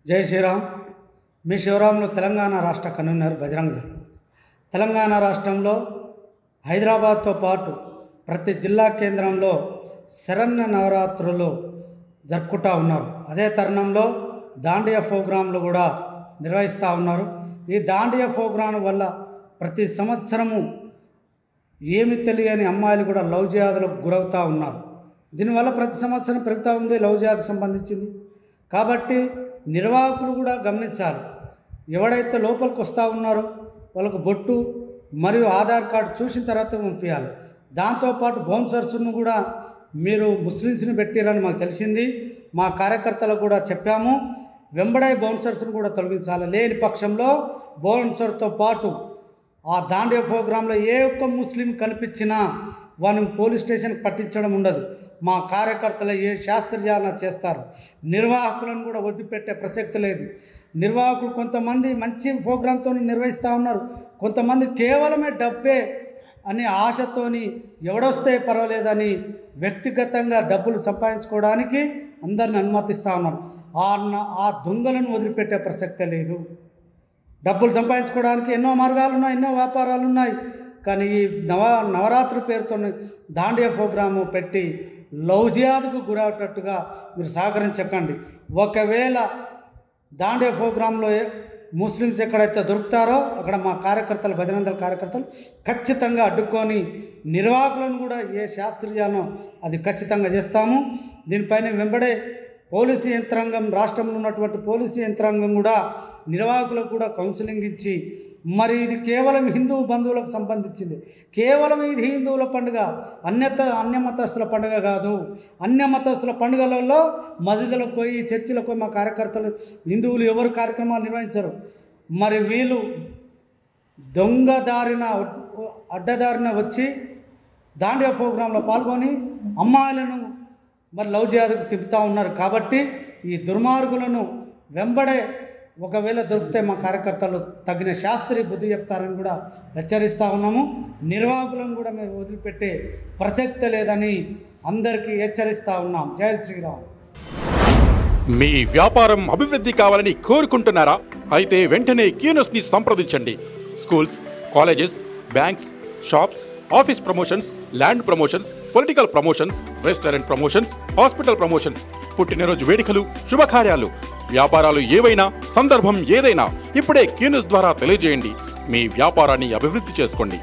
జై శ్రీరామ్. మీ శివరాంలో తెలంగాణ రాష్ట్ర కన్వీనర్ బజరంగ్ దళ్. తెలంగాణ రాష్ట్రంలో హైదరాబాద్తో పాటు ప్రతి జిల్లా కేంద్రంలో శరన్న్య నవరాత్రులు జరుపుకుంటూ ఉన్నారు. అదే తరుణంలో దాండియా ప్రోగ్రాంలు కూడా నిర్వహిస్తూ ఉన్నారు. ఈ దాండియా ప్రోగ్రాం వల్ల ప్రతి సంవత్సరము ఏమి తెలియని అమ్మాయిలు కూడా లవ్ జిహాద్లకు గురవుతూ ఉన్నారు. దీనివల్ల ప్రతి సంవత్సరం పెరుగుతూ ఉంది లవ్ జిహాద్కి సంబంధించింది. కాబట్టి నిర్వాహకులు కూడా గమనించాలి. ఎవడైతే లోపలికి వస్తూ ఉన్నారో వాళ్ళకు బొట్టు మరియు ఆధార్ కార్డు చూసిన తర్వాత పంపించాలి. దాంతోపాటు బౌన్సర్స్ను కూడా మీరు ముస్లిమ్స్ని పెట్టారని మాకు తెలిసింది. మా కార్యకర్తలకు కూడా చెప్పాము. వెంబడే బౌన్సర్స్ను కూడా తొలగించాలి. లేని పక్షంలో బౌన్సర్తో పాటు ఆ దాండియా ప్రోగ్రాంలో ఏ ఒక్క ముస్లిం కనిపించినా వారిని పోలీస్ స్టేషన్కి పట్టించడం ఉండదు. మా కార్యకర్తలు ఏ శాస్త్రజ్ఞానం చేస్తారు. నిర్వాహకులను కూడా వదిలిపెట్టే ప్రసక్తి లేదు. నిర్వాహకులు కొంతమంది మంచి ప్రోగ్రాంతో నిర్వహిస్తూ ఉన్నారు. కొంతమంది కేవలమే డబ్బే అనే ఆశతోని ఎవడొస్తే పర్వాలేదని వ్యక్తిగతంగా డబ్బులు సంపాదించుకోవడానికి అందరిని అనుమతిస్తూ ఉన్నారు. ఆ దొంగలను వదిలిపెట్టే ప్రసక్తే లేదు. డబ్బులు సంపాదించుకోవడానికి ఎన్నో మార్గాలు ఉన్నాయి, ఎన్నో వ్యాపారాలు ఉన్నాయి. కానీ ఈ నవరాత్రి పేరుతో దాండియా ప్రోగ్రాము పెట్టి లవ్ జిహాద్కు గురవుటట్టుగా మీరు సహకరించకండి. ఒకవేళ దాండియా ప్రోగ్రాంలో ముస్లిమ్స్ ఎక్కడైతే దొరుకుతారో అక్కడ మా కార్యకర్తలు బజరంగ్ దళ్ కార్యకర్తలు ఖచ్చితంగా అడ్డుకొని నిర్వాహకులను కూడా ఏ శాస్త్రీయానో అది ఖచ్చితంగా చేస్తాము. దీనిపైన వెంబడే పోలీసు యంత్రాంగం, రాష్ట్రంలో ఉన్నటువంటి పోలీసు యంత్రాంగం కూడా నిర్వాహకులకు కూడా కౌన్సిలింగ్ ఇచ్చి, మరి ఇది కేవలం హిందూ బంధువులకు సంబంధించింది, కేవలం ఇది హిందువుల పండుగ, అన్య మతస్థుల పండుగ కాదు. అన్య మతస్థుల పండుగలలో మసీదులకు పోయి చర్చిలకు పోయి మా కార్యకర్తలు హిందువులు ఎవరు కార్యక్రమాలు నిర్వహించరు. మరి వీళ్ళు అడ్డదారిన వచ్చి దాండియా ప్రోగ్రాంలో పాల్గొని అమ్మాయిలను మరి లవ్ జిహాద్కు తిప్పుతూ ఉన్నారు. కాబట్టి ఈ దుర్మార్గులను వెంబడే ఒకవేళ దొరికితే మా కార్యకర్తలు తగిన శాస్త్రీయ బుద్ధి చెప్తారని కూడా హెచ్చరిస్తూ ఉన్నాము. నిర్వాహకులను కూడా మేము వదిలిపెట్టే ప్రసక్తి లేదని అందరికీ హెచ్చరిస్తూ ఉన్నాం. జై శ్రీరామ్. మీ వ్యాపారం అభివృద్ధి కావాలని కోరుకుంటున్నారా? అయితే వెంటనే క్యూనస్ని సంప్రదించండి. Schools, colleges, banks, shops, office promotions, land promotions, political promotions, restaurant promotions, hospital promotions, పుట్టినరోజు వేడుకలు, శుభకార్యాలు, వ్యాపారాలు ఏవైనా, సందర్భం ఏదైనా ఇప్పుడే క్యూనస్ ద్వారా తెలియజేయండి. మీ వ్యాపారాన్ని అభివృద్ధి చేసుకోండి.